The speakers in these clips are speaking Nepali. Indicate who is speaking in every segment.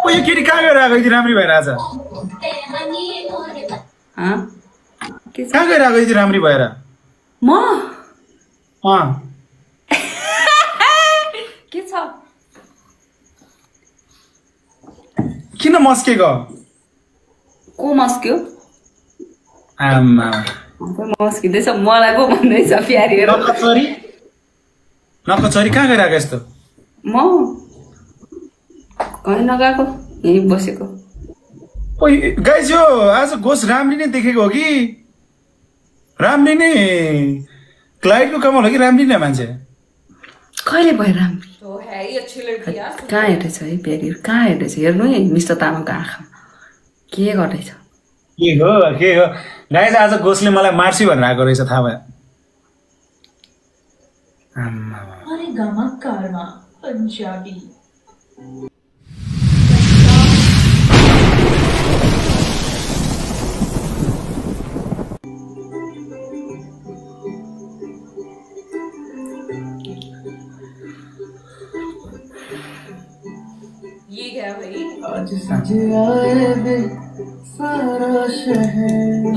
Speaker 1: ओ यो केटी कहाँ गएर आएको यति राम्री भएर आज कहाँ गएर आएको यति राम्री भएर
Speaker 2: म के छ
Speaker 1: किन मस्केको
Speaker 2: को मस्क्यो
Speaker 1: आमा
Speaker 2: मस्किँदैछ मलाई पो भन्दैछ प्यारीहरू
Speaker 1: नकचरी कहाँ गएर आएको यस्तो
Speaker 2: म कहीँ नगएको यहीँ बसेको
Speaker 1: ओइ गाइस यो आज गोस राम्री नै देखेको हो कि राम्री नै क्लाइडको कमाल हो कि राम्री नै मान्छे
Speaker 2: कहिले भयो राम्री कहाँ हेर्दैछ है प्यारीहरू कहाँ हेर्दैछ हेर्नु है मिस्टर तामाङको आँखा के गर्दैछ
Speaker 1: के हो गाइस आज गोसले मलाई मार्सी भनेर आएको रहेछ थाहा भयो
Speaker 3: पंजाबी
Speaker 2: ये क्या भाई
Speaker 3: आज सजे आए बे सारा शहर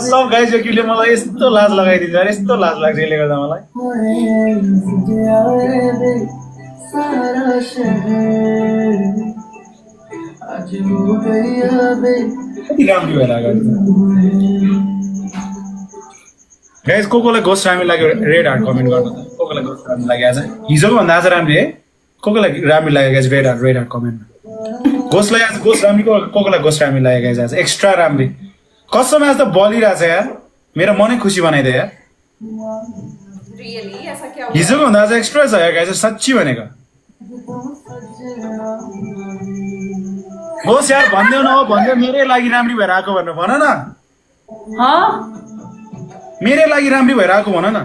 Speaker 1: सब गाइस यो केटीले मलाई यस्तो लाज लगाइदिन्छ अरे यस्तो लाज लाग्छ यसले गर्दा मलाई कति राम्री भएर आएको गाइस कोलाई गोस्ट राम्री लाग्यो रेड हार्ट कमेन्ट गर्नु त कोलाई गोस्ट राम्री लाग्यो आज हिजोको भन्दा आज राम्री है कोलाई राम्री लाग्यो गाइस रेड हार्ट कमेन्टमा गोस्टलाई आज गोस्ट राम्री कोलाई गोस्ट राम्री लाग्यो गाइस आज एक्स्ट्रा राम्री कसम आज त बलिरहेछ यार मेरो मनै खुसी बनाइदियो यार हिजोको भन्दा आज एक्स्ट्रा छ यार गाइस साच्ची भनेको गोस यार भन्देऊ न भन्देऊ मेरै लागि राम्री भएर आएको भनेर भन न मेरै लागि राम्री भएर आएको भन न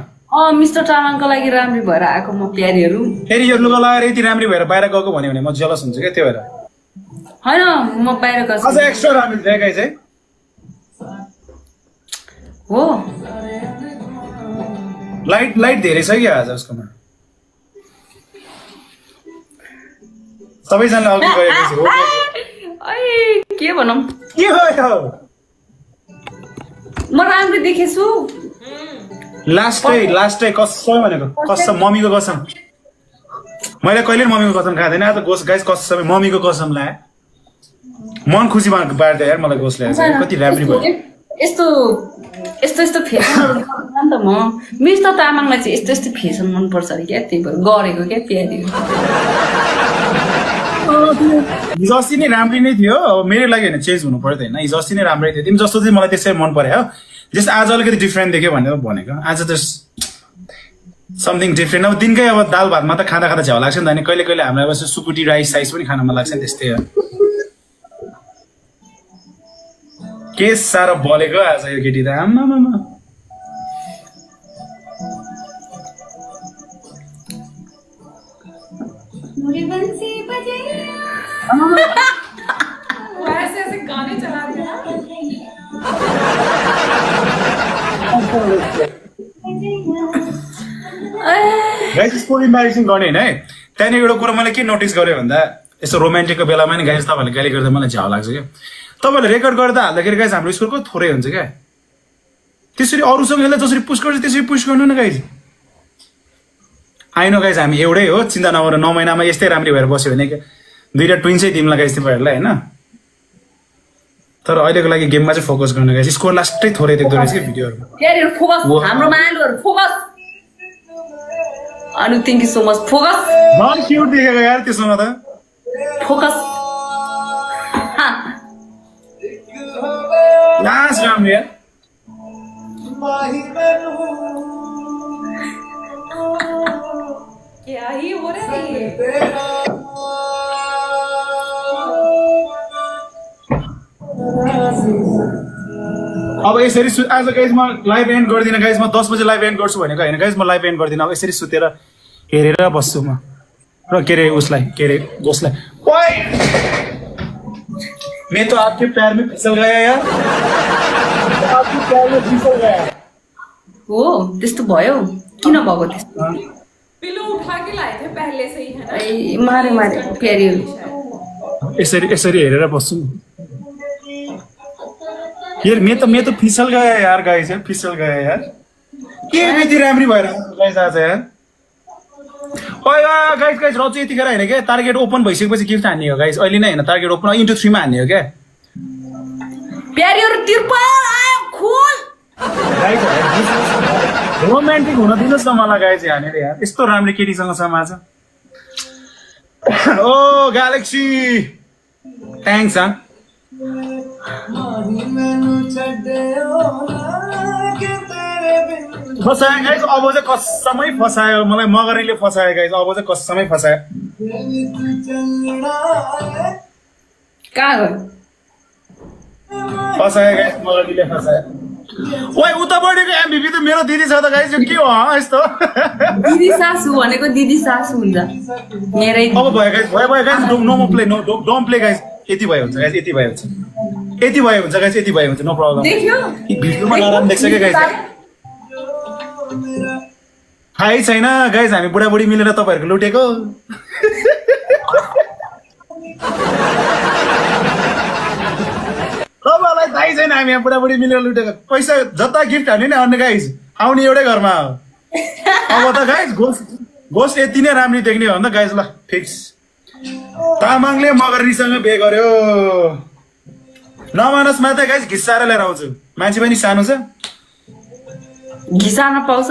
Speaker 2: मिस्टर तामाङको लागि राम्री भएर आएको म प्यारीहरू
Speaker 1: फेरि यो लुगा लगाएर यति राम्री भएर बाहिर गएको भन्यो भने म जेलस हुन्छु क्या त्यो भएर
Speaker 2: होइन म बाहिर गएको
Speaker 1: अझ एक्स्ट्रा राम्री थियो गाइस है
Speaker 2: हो
Speaker 1: लाइट धेरै छ क्या आज उसकोमा सबैजनाले अघि गएपछि
Speaker 2: के भनौँ
Speaker 1: के भयो
Speaker 2: म राम्री देखेछु
Speaker 1: लास्टै कसम भनेको कसम मम्मीको कसम मैले कहिले मम्मीको कसम खाँदैन आज गोस गाइस कसम मम्मीको कसम लाए मन खुसी बाँड्दै यार मलाई गोसले कति राम्री भयो
Speaker 2: यस्तो फेसन त म मिस्टर तामाङलाई चाहिँ यस्तो फेसन मनपर्छ अरे क्या त्यही भएर गरेको क्या प्यारी
Speaker 1: हिजो अस्ति नै राम्री नै थियो मेरो लागि होइन चेन्ज हुनु पर्यो होइन हिजो अस्ति नै राम्रै थियो तिमी जस्तो चाहिँ मलाई त्यसै मन पर्यो जस आज अलिकति डिफ्रेन्ट देख्यो भनेर भनेको आज त समथिङ डिफ्रेन्ट अब दिनकै अब दाल भातमा त खाँदा झ्याउ लाग्छ नि त अनि कहिले कहिले हामीलाई अब सुकुटी राइस साइज पनि खान मन लाग्छ नि त्यस्तै हो के साह्रो बलेको आज यो केटी त आमा
Speaker 3: ऐसे गाने चलाते हैं
Speaker 1: गाइस स्टोरी म्यारेजिङ गर्ने होइन है त्यहाँनिर एउटा कुरा मैले के नोटिस गरेँ भन्दा यस्तो रोमान्टिकको बेलामा नि गाइस तपाईँहरूले गाली गर्दा मलाई झ्याउ लाग्छ क्या तपाईँहरूले रेकर्ड गर्दा हाल्दाखेरि गाइस हाम्रो स्कुलको थोरै हुन्छ क्या त्यसरी अरूसँग यसलाई जसरी पुस गर्छ त्यसरी पुस गर्नु न गाइस आइनो गाइस हामी एउटै हो चिन्ता नगर 9 महिनामा यस्तै राम्री भएर बस्यो भने दुईटा ट्विन्सै तिमीलाई गाइस तिमीहरूलाई होइन तर अहिलेको लागि गेममा चाहिँ फोकस गर्नु गाइस स्कोर लास्टै थोरै देख्दो रहेछ कि भिडियोहरुमा
Speaker 2: हाम्रो मायालुहरु focus Anu thank you so much focus
Speaker 1: नन क्यूट देखेको यार त्यसमा त
Speaker 2: फोकस
Speaker 1: लास्ट राम्री यार
Speaker 3: क्या ही हो रहा है
Speaker 1: अब यसरी आज गाइस म लाइभ एन्ड गर्दिन गाइस म 10 बजे लाइभ एन्ड गर्छु भनेको हैन गाइस म लाइभ एन्ड गर्दिन अब यसरी सुतेर हेरेर बस्छु म र के रे उसलाई के रे गोसलाई ओइ मैं तो आपके पैर में फिसल गया यार आपके पैर में फिसल गया
Speaker 2: हो त्यस्तो भयो किन भएको त्यस्तो
Speaker 3: पिलो उठा के लाए थे पहले से ही है ना
Speaker 2: ए मारे मारे प्यारी
Speaker 1: यसरी हेरेर बस्छु यार मैं तो फिसल गया यार गाइस यार फिसल गया यार के यति राम्री भएर गाइस आज यार ओए गाइस रचु यतिखेर हैन के टार्गेट ओपन भइसकेपछि गिफ्ट हान्ने हो गाइस अहिले नै हैन टार्गेट ओपन इन्टु 3 मा हान्ने हो के
Speaker 2: प्यारीहरु तिरपाल आयो खोल
Speaker 1: गाइस रोमान्टिक हुन दिनुस् न मलाई गाइस हानेर यार यस्तो राम्रो केटीसँग समाज ओ ग्यालेक्सी थ्यांक्स फसायो गाइस अब चाहिँ कसमै फसायो मलाई मगरीले फसायो गाइस अब चाहिँ कसमै फसायो
Speaker 2: कहाँ गयो
Speaker 1: फसायो गाइस मगरीले फसायो ओइ उता बढेको एमभीपी त मेरो दिदी छ त गाइस यो के हो यस्तो
Speaker 2: दिदी सासु भनेको दिदी सासु हुन्छ मेरै
Speaker 1: अब भयो guys no play no don't play guys यति भयो हुन्छ गाइस यति भयो हुन्छ नो प्रब्लम
Speaker 2: देख्यो
Speaker 1: भिडियोमा नराम्रो देख्छ के गाइस थाहै छैन गाइस हामी बुढाबुढी मिलेर तपाईहरुको लुटेको तपाईलाई थाहै छैन हामी यहाँ बुढाबुढी मिलेर लुटेको पैसा जता गिफ्ट हाल्ने नि अन्य गाइस आउने एउटै घरमा हो अब त गाइस गोस्ट यति नै राम्री देख्ने हो नि त गाइस ल फिक्स तामाङले मगरीसँग बे गर्यो नमानस मात्रै गाइस घिसाएर लिएर आउँछु मान्छे पनि सानो छ
Speaker 2: घिसार्न पाउँछ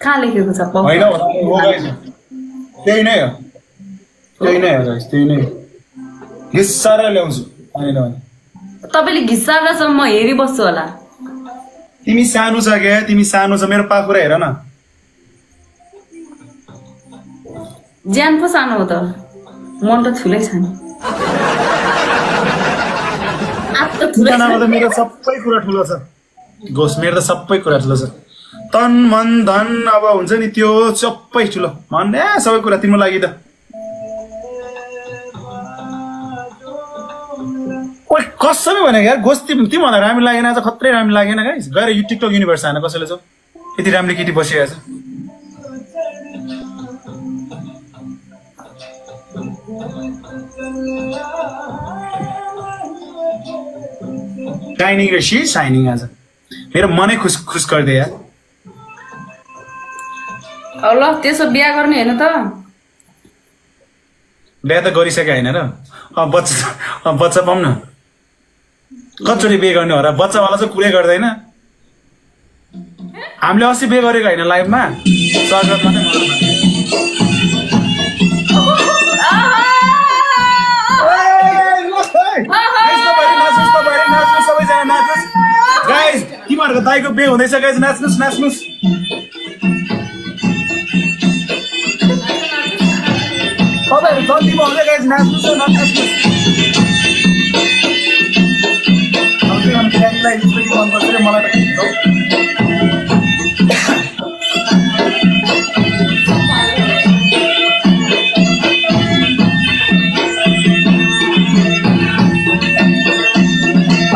Speaker 2: कहाँ लेखेको छ पाउँछ
Speaker 1: हैन हो गाइस त्यही नै हो गाइस त्यही नै घिसाएर ल्याउँछु हैन
Speaker 2: तपाईले घिसार्दासम्म म हेरिबस्छु होला
Speaker 1: तिमी सानो छ के तिमी सानो छ मेरो पाखुरा हेर न
Speaker 2: ज्यान पो सानो हो त मन त ठुलै छ नि
Speaker 1: मेरो सबै कुरा ठुलो छ गोस मेरो त सबै कुरा ठुलो छ तन मन धन अब हुन्छ नि त्यो सबै ठुलो मन सबै कुरा तिम्रो लागि त ओइ कसैले भने यार गोस तिमीलाई राम्रो लागेन आज खत्रै राम्रो लागेन गाइस गएर यो टिकटक युनिभर्स हान कसैले छ यति राम्रो केटी बसिरहेछ शाइनिङ र शी शाइनिङ आज मेरो मनै खुस गरिदिए यार
Speaker 2: ल त्यसो बिहा गर्ने हैन त
Speaker 1: बिहा त गरिसके हैन र बच्चा पाउँ न कतिचोटि बिहे गर्ने हो र बच्चावाला चाहिँ कुरै गर्दैन हामीले अस्ति बिहे गरेको हैन लाइभमा स्वागत मात्रै गाइस तिमीहरुको दाइको बिहे हुँदैछ गाइस नाच्नुस् तपाईहरु जल्दीमा आउँदै गाइस नाच्नुस्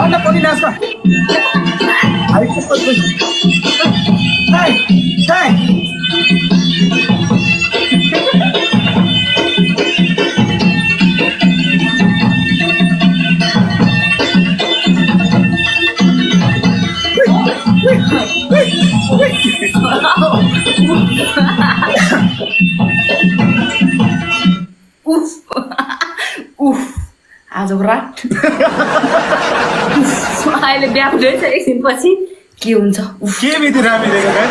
Speaker 1: मलाई पनि नाच्न
Speaker 2: आजको रात अहिले बिहा हुँदैछ एकछिनपछि के हुन्छ
Speaker 1: के बिति रामी रहेको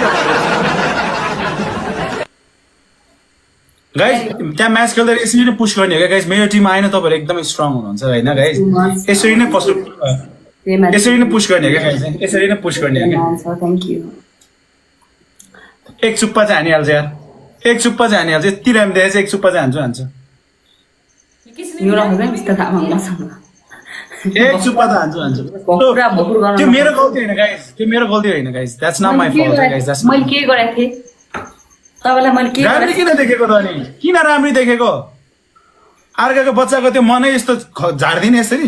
Speaker 1: गाइस त्यहाँ म्याच खेल्दा यसरी नै पुश गर्ने हो क्या गाइस मेरो टिम आएन तपाईहरु एकदमै स्ट्रङ हुनुहुन्छ हैन गाइस यसरी नै कस्तो यसरी नै पुश गर्ने हो क्या गाइस यसरी नै पुश गर्ने हो क्या
Speaker 2: थ्यांक यू
Speaker 1: एक चुप्पा चाहिँ हानिहाल्छ यार एक चुप्पा चाहिँ हानिहाल्छ यति रामी देखेछ एक चुप्पा चाहिँ हान्छु
Speaker 2: एउटा हुन्छ नि त्यस्तो थाहा मसँग
Speaker 1: एक चुप्पा त हान्छु त्यो मेरो गल्ती हैन गाइस त्यो मेरो गल्ती हैन guys that's not my fault guys that's
Speaker 2: मैले के गरेको थिए तपाईलाई मैले के
Speaker 1: राम्री किन देखेको त अनि किन राम्री देखेको अर्काको बच्चाको त्यो मनै यस्तो झार्दिने यसरी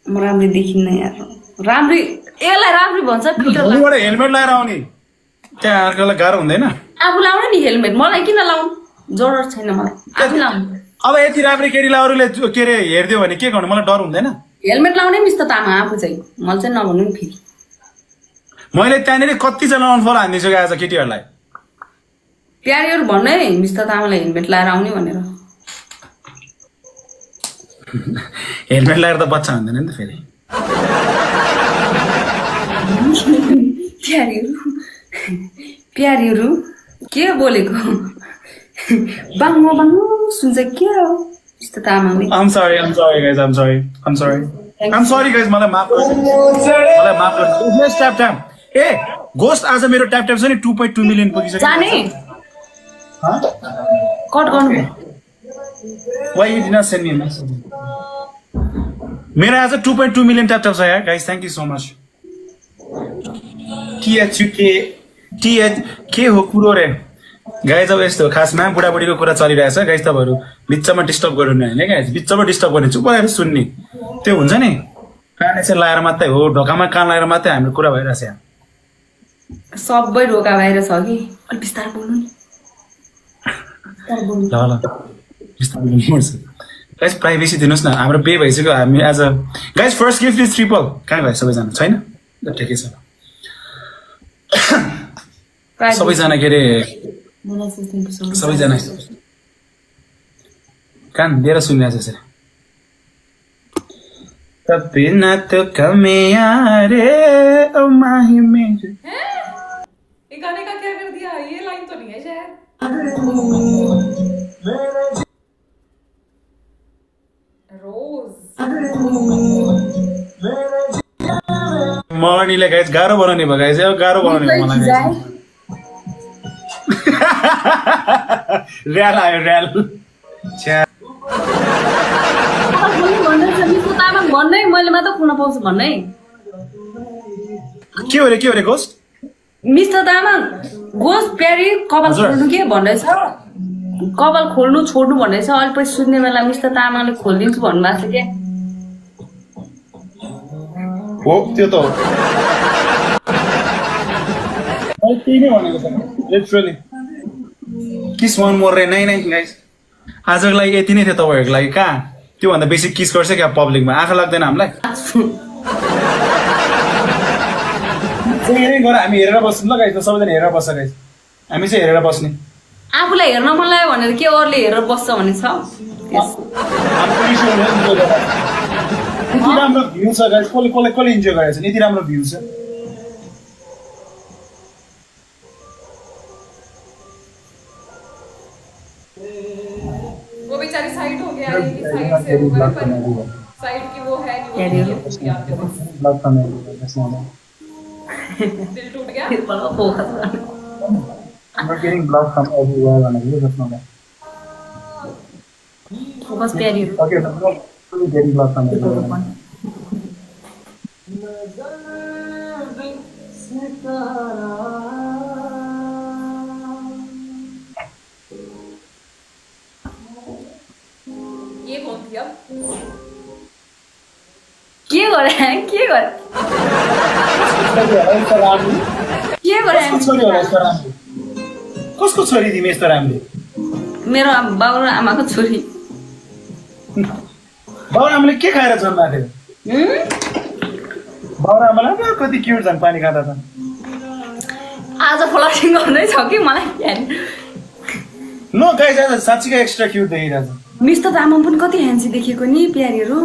Speaker 2: म राम्री देखिन्न यार राम्री यसलाई राम्री भन्छ फिल्टर
Speaker 1: भोलिबाट हेलमेट लगाएर आउने त्यहाँ अर्कोलाई गाह्रो हुँदैन
Speaker 2: आफू लाउनु नि हेलमेट मलाई किन लाउनु जरुरत छैन मलाई आफू लाउनु
Speaker 1: अब यति राम्री केटीलाई अरूले के अरे हेरिदियो भने के गर्नु मलाई डर हुँदैन
Speaker 2: हेलमेट लाउने मिस त तामा आफू चाहिँ मलाई चाहिँ नभन्नु नि फेरि
Speaker 1: मैले त्यहाँनिर कतिजना अनफलो हानिदिन्छु आज केटीहरूलाई
Speaker 2: प्यारीहरू भन्नु है मिस त तामालाई हेलमेट लगाएर आउने भनेर
Speaker 1: हेलमेट लगाएर त बच्चा हुँदैन नि त फेरि
Speaker 2: प्यारीहरू के बोलेको बाङ्गो बाङ्गो सुन्छ के हो यस्तो तामाङले
Speaker 1: I'm sorry guys I'm sorry guys मलाई माफ गर्नु नेक्स्ट ट्याप टाइम ए गोस्ट आज मेरो ट्याप टाइम छ नि 2.2 मिलियन पुगिसक्यो
Speaker 2: जाने कट गर्नु
Speaker 1: Why you did not send me a message? मेरो आज 2.2 मिलियन ट्याप टाइम छ यार guys thank you so much के हो कुरो रे गाइस अब यस्तो खासमा बुढाबुढीको कुरा चलिरहेछ गाइस तपाईहरु बिचमा डिस्टर्ब गर्नु हैन गाइस बिचमा डिस्टर्ब गर्ने चुप भएर सुन्ने त्यो हुन्छ नि कान चाहिँ लाएर मात्रै हो ढोकामा कान लाएर मात्रै हाम्रो कुरा भइरहेछ यहाँ
Speaker 2: सबै ढोका बाहिर छ कि अलि बिस्तार बोल्नु नि
Speaker 1: ल बिस्तार बोल्नुपर्छ गाइस प्राइभेसी दिनुस् न हाम्रो पे भइसक्यो हामी आज guys first gift is triple कहाँ गयो सबैजना छैन ल ठिकै छ सबैजना के रे सबैजना कान दिएर सुनिरहेको छ बिना तो कमे रे ओ माही मेरे
Speaker 3: ये गाने का क्या कर दिया ये लाइन तो नहीं है शायद रोज
Speaker 1: मर्नीले गाइस गाह्रो बनाउने भयो गाइस गाह्रो बनाउने भयो मलाई र्याल आयो र्याल
Speaker 2: भन्नै मैले मात्र खुन पाउँछु भन्नै
Speaker 1: के हो रे गोस्ट
Speaker 2: मिस्टर तामाङ गोस्ट प्यारी कपाल खोल्नु के भन्दैछ कपाल खोल्नु छोड्नु भन्दैछ अलि पछि सुत्ने बेला मिस्टर तामाङले खोलिदिन्छु भन्नुभएको छ के
Speaker 1: हो त्यो त हो त्यही नै भनेको छ लिटरली किस वान मोर रे नै गाइस आजको लागि यति नै थियो तपाईहरुको लागि कहाँ त्यो भन्दा बेसी किस गर्छ क्या पब्लिकमा आँखा लाग्दैन हामीलाई यही गएर हामी हेरेर बस्छौँ ल गाइस सबैजना हेरेर बस्छ गाइस हामी चाहिँ हेरेर बस्ने
Speaker 2: आफूलाई हेर्न मन लाग्यो भनेर के अरूले हेरेर बस्छ भने छ
Speaker 1: यति राम्रो भ्यू छ गाइस कसले इन्जोय गरेछ यति राम्रो भ्यू छ
Speaker 3: वो बेचारी साइड हो गया ये साइड से हो गया पर साइड की वो है नहीं वो
Speaker 1: ब्लॉक करने
Speaker 3: दिल टूट गया
Speaker 1: I'm not getting blocked from everywhere and I just know that.
Speaker 2: Focus प्यारी
Speaker 1: Okay, I'm not getting blocked from everywhere.
Speaker 3: ये कौन थी अब
Speaker 2: के गरे
Speaker 1: कसको छोरी तिमी यस्तो राम्रो
Speaker 2: मेरो बाबु र आमाको छोरी
Speaker 1: बाबु आमाले के खाएर जन्माएको थियो बाबु आमालाई कति क्युट छन् पानी खाँदा त
Speaker 2: आज फ्लटिङ गर्दै छ कि मलाई यार
Speaker 1: नो गाइस आज साच्चीकै एक्स्ट्रा क्युट देखिरहेछ
Speaker 2: मिस्टर तामाङ पनि कति ह्यान्सी देखेको नि प्यारीहरू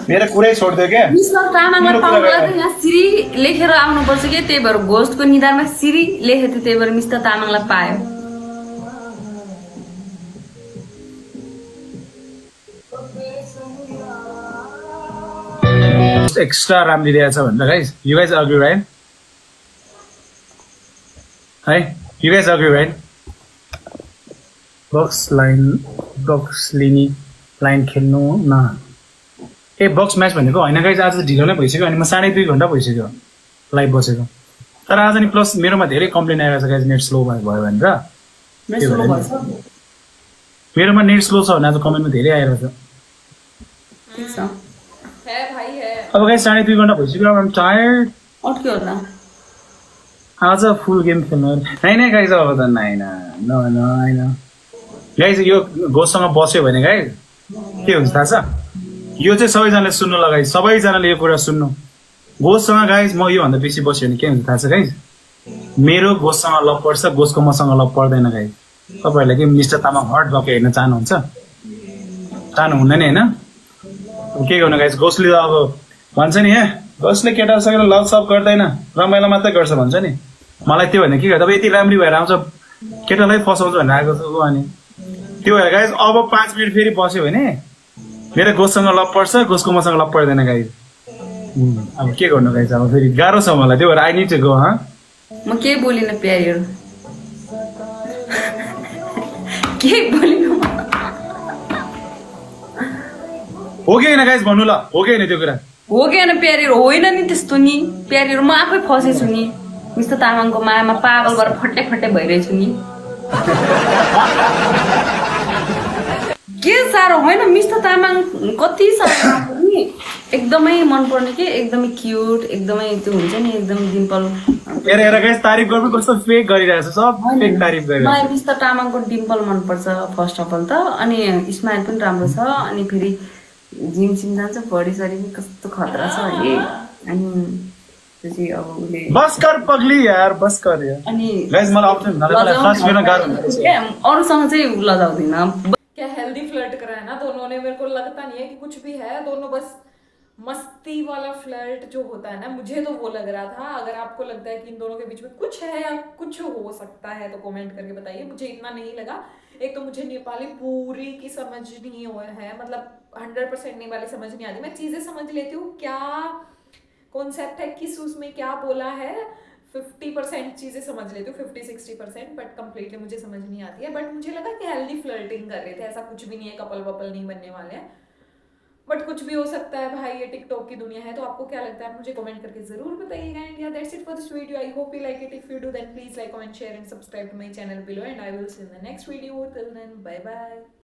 Speaker 1: मेरो कुरै छोड्दियो क्या
Speaker 2: मिस्टर तामाङलाई पाउनलाई त यहाँ सिरी लेखेर आउनुपर्छ कि त्यही भएर घोस्टको निधारमा सिरी लेखेको थियो त्यही भएर मिस्टर तामाङलाई पायो
Speaker 1: एक्स्ट्रा राम्रो दिएको छ भनेर guys you guys agree right है you guys agree right box लिने लाइन खेल्नु न ए बक्स म्याच भनेको होइन गाइस आज ढिलो नै भइसक्यो अनि म 2.5 घण्टा भइसक्यो लाइभ बसेको तर आज नि प्लस मेरोमा धेरै कम्प्लेन आइरहेको छ गाइस नेट स्लो भयो भनेर मेरोमा नेट स्लो छ भने आज कमेन्टमा धेरै आइरहेको छ
Speaker 3: है भाई है
Speaker 1: अब गाइस 2.5 घन्टा भइसक्यो आम टायर्ड
Speaker 2: अट्क्यो होला
Speaker 1: आज फुल गेम खेल्नु नै गाइस अब त हैन गाइस यो घोषसँग बस्यो भने गाइस के हुन्छ थाहा छ यो चाहिँ सबैजनाले सुन्नु लगाइ सबैजनाले यो कुरा सुन्नु घोषसँग गाइस म यो भन्दा बेसी बस्यो भने के हुन्छ थाहा छ गाइस मेरो घोषसँग लभ पर्छ घोषको मसँग लभ पर्दैन गाइस तपाईहरुले के मिस्टर तामाङ हर्ट भएको हेर्न चाहनुहुन्छ चाहनुहुन्न नि हैन के गर्नु गाइस घोषले अब भन्छ नि घोषले केटासँग लभ सब गर्दैन रमाइलो मात्रै गर्छ भन्छ नि मलाई त्यो भने के गर्दा अब यति राम्री भएर आउँछ केटालाई फसाउँछ भनेर आएको छ अनि त्यो भएर गाइस अब 5 मिनेट फेरि बस्यो भने मेरो घोषसँग लभ पर्छ घोषको मसँग लभ पर्दैन गाइस अब के गर्नु गाइस अब फेरि गाह्रो छ मलाई त्यो भएर आई निड टु गो
Speaker 2: म के बोलिन प्यारीहरु के बोलिन
Speaker 1: हो कि हैन गाइस भन्नु ल हो कि हैन त्यो कुरा
Speaker 2: हो कि हैन प्यारीहरु होइन नि त्यस्तो नि प्यारीहरु म आफै फसेछु नि मिस्टर तामाङको मायामा पागल भएर फट्टे भइरहेछु नि के साह्रो होइन मिस्टर तामाङ कति साह्रो नि एकदमै मन पर्ने के एकदमै क्यूट एकदमै त्यो हुन्छ नि एकदम डिम्पल
Speaker 1: हेर गाइस तारिफ गर्नु कस्तो फेक गरिरहेछ सब फेक तारिफ गरिरहेछ
Speaker 2: मलाई मिस्टर तामाङको डिम्पल मन पर्छ फर्स्ट अफ अल त अनि स्माइल पनि राम्रो छ अनि फेरि जिम जान्छ बडी सरी पनि कस्तो खतरा छ अहिले अनि त्यो चाहिँ अब उले
Speaker 1: बस कर पगली यार बस कर यार
Speaker 2: अनि
Speaker 1: गाइस मलाई अप्सन मलाई फर्स्ट बिना गाह्रो हुन्छ
Speaker 2: अरूसँग चाहिँ लजाउँदिन
Speaker 3: क्या हेल्दी फ्लर्ट करा है ना दोनों ने मेरे को लगता नहीं है कि कुछ भी है दोनों बस मस्ती वाला फ्लर्ट जो होता है ना मुझे तो वो लग रहा था अगर आपको लगता है कि इन दोनों के बीच में कुछ है या कुछ हो सकता है तो कमेंट करके बताइए मुझे इतना नहीं लगा एक तो मुझे नेपाली पूरी की समझ नहीं है मतलब 100% नेपाली समझ नहीं आती मैं चीजें समझ लेती हूँ क्या कॉन्सेप्ट है किस उसमें क्या बोला है 50% चीजें समझ लेती हूँ 50-60% बट कम्प्लीटली मुझे समझ नहीं आती है बट मुझे लगा कि हेल्दी फ्लर्टिंग कर रहे थे ऐसा कुछ भी नहीं है कपल वपल नहीं बनने वाले हैं बट कुछ भी हो सकता है भाई ये टिकटॉक की दुनिया है तो आपको क्या लगता है मुझे कमेंट करके जरूर बताइएगा and yeah that's it for this video I hope you like it if you do then please like comment share and subscribe to my channel below and I will see you in the next video till then bye bye